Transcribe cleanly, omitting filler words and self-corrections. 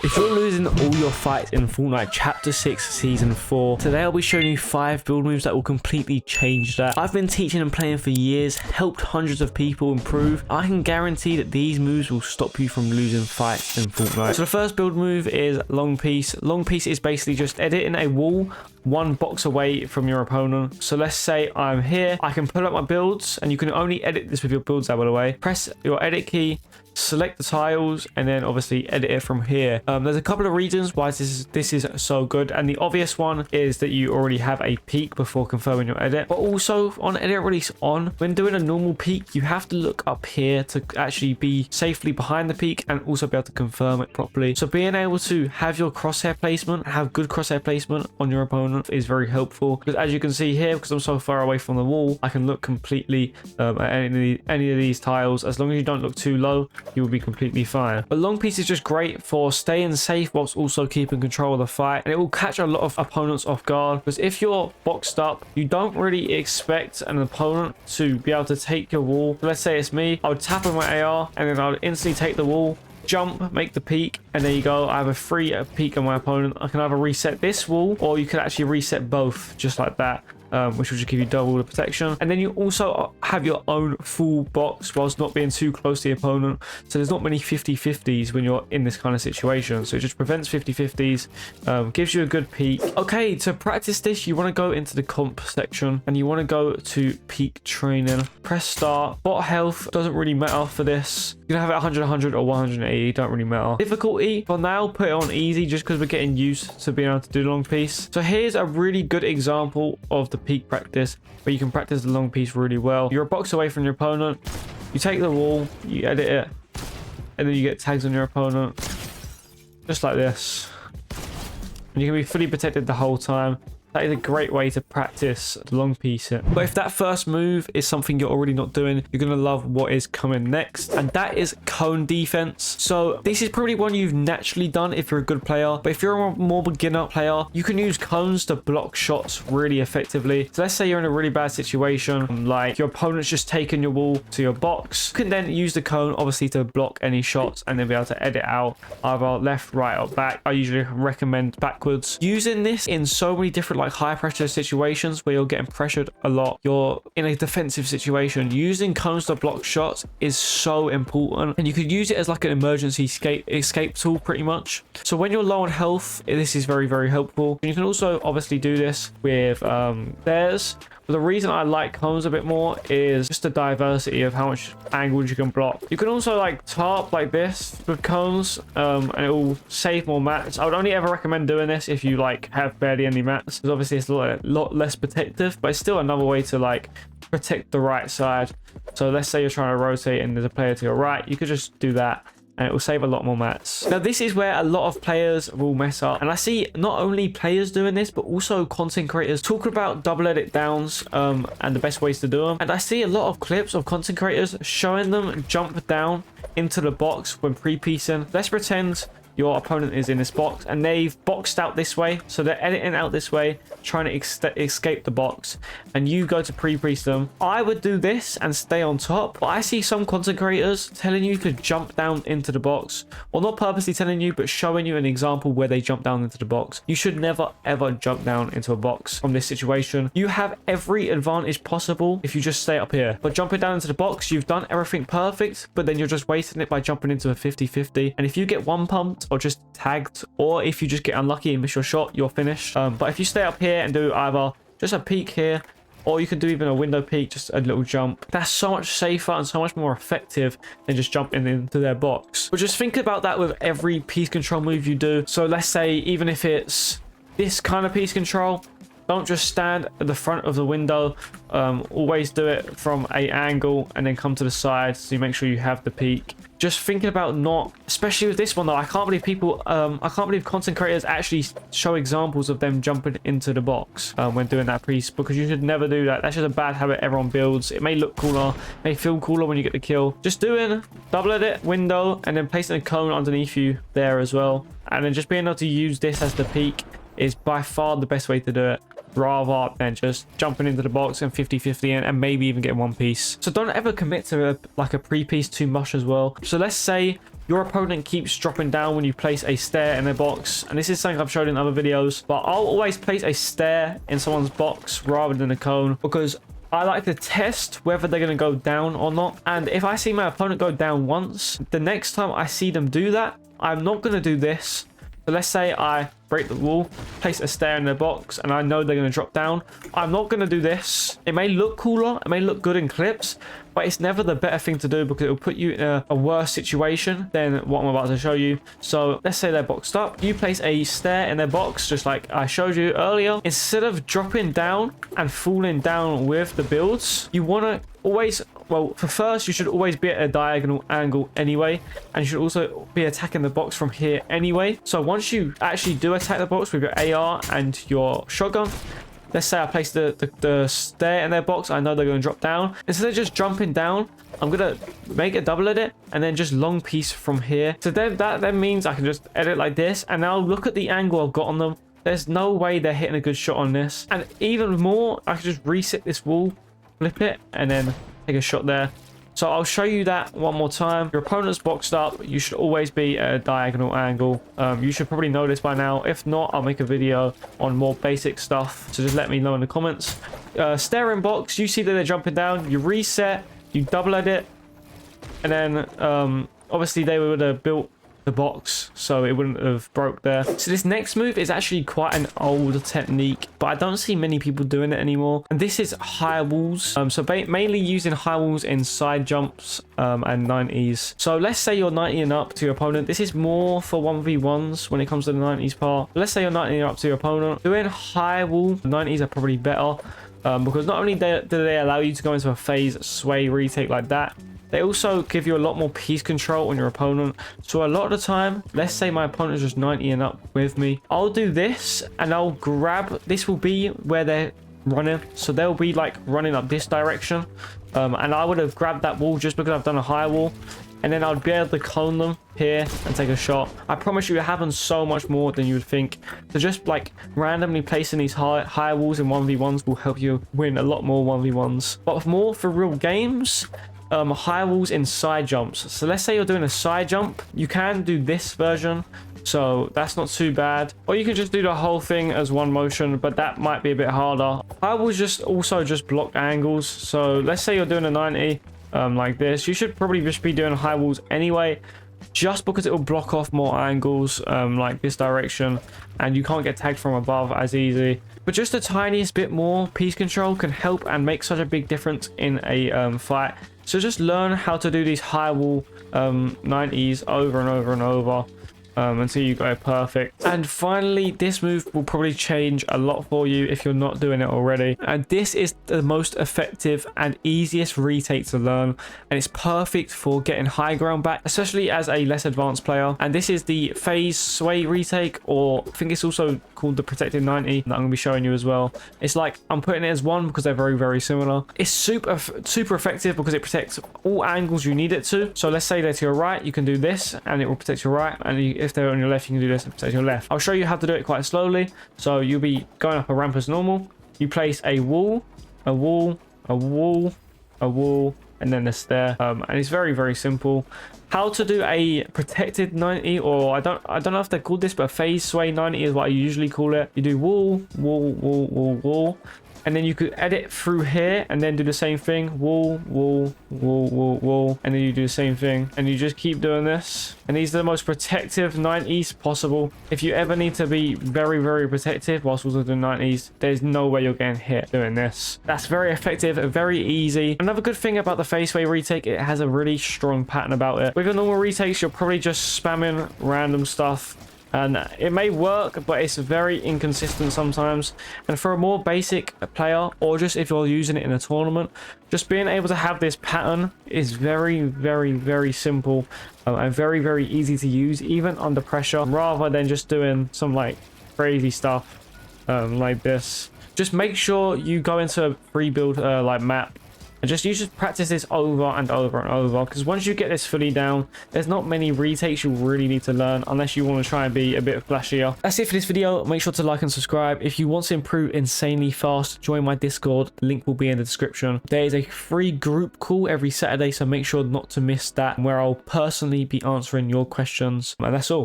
If you're losing all your fights in Fortnite Chapter 6 Season 4, today I'll be showing you 5 build moves that will completely change that. I've been teaching and playing for years, helped hundreds of people improve. I can guarantee that these moves will stop you from losing fights in Fortnite. So the first build move is Long Piece. Long Piece is basically just editing a wall one box away from your opponent. So let's say I'm here, I can pull up my builds, and you can only edit this with your builds tab, by the way. Press your edit key, select the tiles, and then obviously edit it from here. There's a couple of reasons why this is so good, and the obvious one is that you already have a peak before confirming your edit. But also on edit release on, when doing a normal peak, you have to look up here to actually be safely behind the peak and also be able to confirm it properly. So being able to have your crosshair placement, have good crosshair placement on your opponent is very helpful, because as you can see here, because I'm so far away from the wall, I can look completely at any of these tiles. As long as you don't look too low, you will be completely fine. But Long Piece is just great for staying safe whilst also keeping control of the fight, and it will catch a lot of opponents off guard, because if you're boxed up, you don't really expect an opponent to be able to take your wall. So let's say it's me, I would tap on my AR and then I would instantly take the wall, jump, make the peak, and there you go. I have a free peak on my opponent. I can either reset this wall, or you can actually reset both just like that, which will just give you double the protection. And then you also have your own full box whilst not being too close to the opponent, so there's not many 50-50s when you're in this kind of situation. So it just prevents 50-50s, gives you a good peak. Okay, to practice this, you want to go into the comp section and you want to go to peak training, press start. Bot health doesn't really matter for this. You can have it 100, 100 or 180, don't really matter. Difficulty for now, put it on easy, just because we're getting used to being able to do Long Piece. So here's a really good example of the peak practice where you can practice the Long Piece really well. You're a box away from your opponent, you take the wall, you edit it, and then you get tags on your opponent just like this, and you can be fully protected the whole time. That is a great way to practice Long Piece it. But if that first move is something you're already not doing, you're going to love what is coming next, and that is cone defense. So this is probably one you've naturally done if you're a good player, but if you're a more beginner player, you can use cones to block shots really effectively. So let's say you're in a really bad situation, like your opponent's just taken your wall to your box. You can then use the cone obviously to block any shots and then be able to edit out either left, right, or back. I usually recommend backwards. Using this in so many different like high pressure situations where you're getting pressured a lot, you're in a defensive situation, using cones to block shots is so important, and you could use it as like an emergency escape tool pretty much. So when you're low on health, this is very helpful. You can also obviously do this with stairs. But the reason I like cones a bit more is just the diversity of how much angles you can block. You can also like tarp like this with cones, and it will save more mats. I would only ever recommend doing this if you like have barely any mats, because obviously it's a lot less protective, but it's still another way to like protect the right side. So let's say you're trying to rotate and there's a player to your right, you could just do that, and it will save a lot more mats. Now this is where a lot of players will mess up, and I see not only players doing this but also content creators talking about double edit downs and the best ways to do them. And I see a lot of clips of content creators showing them jump down into the box when pre-piecing. Let's pretend your opponent is in this box and they've boxed out this way, so they're editing out this way, trying to escape the box, and you go to pre-piece them. I would do this and stay on top, but I see some content creators telling you to jump down into the box, or not purposely telling you but showing you an example where they jump down into the box. You should never ever jump down into a box from this situation. You have every advantage possible if you just stay up here, but jumping down into the box, you've done everything perfect, but then you're just wasting it by jumping into a 50-50, and if you get one pumped or just tagged, or if you just get unlucky and miss your shot, you're finished. But if you stay up here and do either just a peek here, or you can do even a window peek, just a little jump, that's so much safer and so much more effective than just jumping into their box. But just think about that with every piece control move you do. So let's say even if it's this kind of piece control, don't just stand at the front of the window. Always do it from an angle and then come to the side, so you make sure you have the peak. Just thinking about not, especially with this one though, I can't believe people, I can't believe content creators actually show examples of them jumping into the box when doing that piece, because you should never do that. That's just a bad habit everyone builds. It may look cooler, may feel cooler when you get the kill. Just doing double edit, window, and then placing a cone underneath you there as well. And then just being able to use this as the peak is by far the best way to do it, rather than just jumping into the box and 50-50 and maybe even getting one piece. So don't ever commit to like a pre-piece too much as well. So let's say your opponent keeps dropping down when you place a stair in their box. And this is something I've showed in other videos, but I'll always place a stair in someone's box rather than a cone, because I like to test whether they're going to go down or not. And if I see my opponent go down once, the next time I see them do that, I'm not going to do this. So let's say I break the wall, place a stair in their box, and I know they're going to drop down. I'm not going to do this. It may look cooler, it may look good in clips, but it's never the better thing to do, because it will put you in a worse situation than what I'm about to show you. So let's say they're boxed up. You place a stair in their box, just like I showed you earlier. Instead of dropping down and falling down with the builds, you want to always, well, for first, you should always be at a diagonal angle anyway, and you should also be attacking the box from here anyway. So once you actually do attack the box with your AR and your shotgun, let's say I place the stair in their box, I know they're going to drop down. Instead of just jumping down, I'm going to make a double edit and then just long piece from here. So then that then means I can just edit like this, and now look at the angle I've got on them. There's no way they're hitting a good shot on this. And even more, I can just reset this wall, flip it, and then take a shot there. So I'll show you that one more time. Your opponent's boxed up. You should always be at a diagonal angle. You should probably know this by now. If not, I'll make a video on more basic stuff. So just let me know in the comments. Staring box, you see that they're jumping down. You reset, you double edit, and then obviously they would have built the box, so it wouldn't have broke there. So this next move is actually quite an old technique, but I don't see many people doing it anymore, and this is high walls. So mainly using high walls in side jumps and 90s. So let's say you're 90 and up to your opponent. This is more for 1v1s when it comes to the 90s part. Let's say you're 90 and up to your opponent. Doing high wall 90s are probably better, because not only do they allow you to go into a Faze Sway Retake like that, they also give you a lot more piece control on your opponent. So a lot of the time, let's say my opponent is just 90 and up with me, I'll do this and I'll grab, this will be where they're running. So they'll be like running up this direction. And I would have grabbed that wall just because I've done a high wall. And then I'd be able to cone them here and take a shot. I promise you, it happens so much more than you would think. So just like randomly placing these high walls in 1v1s will help you win a lot more 1v1s. But more for real games, high walls in side jumps. So let's say you're doing a side jump, you can do this version, so that's not too bad, or you can just do the whole thing as one motion, but that might be a bit harder. High walls just also just block angles. So let's say you're doing a 90 like this, you should probably just be doing high walls anyway, just because it will block off more angles like this direction, and you can't get tagged from above as easy. But just the tiniest bit more piece control can help and make such a big difference in a fight. So just learn how to do these high wall 90s over and over and over until you go perfect. And finally, this move will probably change a lot for you if you're not doing it already. And this is the most effective and easiest retake to learn, and it's perfect for getting high ground back, especially as a less advanced player. And this is the Faze Sway Retake, or I think it's also called the Protected 90, that I'm going to be showing you as well. It's like I'm putting it as one because they're very, very similar. It's super effective because it protects all angles you need it to. So let's say they're to your right, you can do this and it will protect your right, and if they're on your left, you can do this and protect your left. I'll show you how to do it quite slowly. So you'll be going up a ramp as normal. You place a wall, a wall, a wall, a wall, and then a stair. And it's very, very simple. How to do a protected 90, or I don't know if they're called this, but a Faze Sway 90 is what I usually call it. You do wall, wall, wall, wall, wall, and then you could edit through here and then do the same thing. Wall, wall, wall, wall, wall, and then you do the same thing, and you just keep doing this. And these are the most protective 90s possible. If you ever need to be very, very protective whilst also doing 90s, there's no way you're getting hit doing this. That's very effective, very easy. Another good thing about the Faze Sway Retake, it has a really strong pattern about it. With your normal retakes, you're probably just spamming random stuff, and it may work, but it's very inconsistent sometimes. And for a more basic player, or just if you're using it in a tournament, just being able to have this pattern is very, very, very simple and very, very easy to use even under pressure, rather than just doing some like crazy stuff like this. Just make sure you go into a pre-build like map And you just practice this over and over and over, because once you get this fully down, there's not many retakes you really need to learn unless you want to try and be a bit flashier. That's it for this video. Make sure to like and subscribe. If you want to improve insanely fast, join my Discord. Link will be in the description. There is a free group call every Saturday, so make sure not to miss that, where I'll personally be answering your questions. And that's all.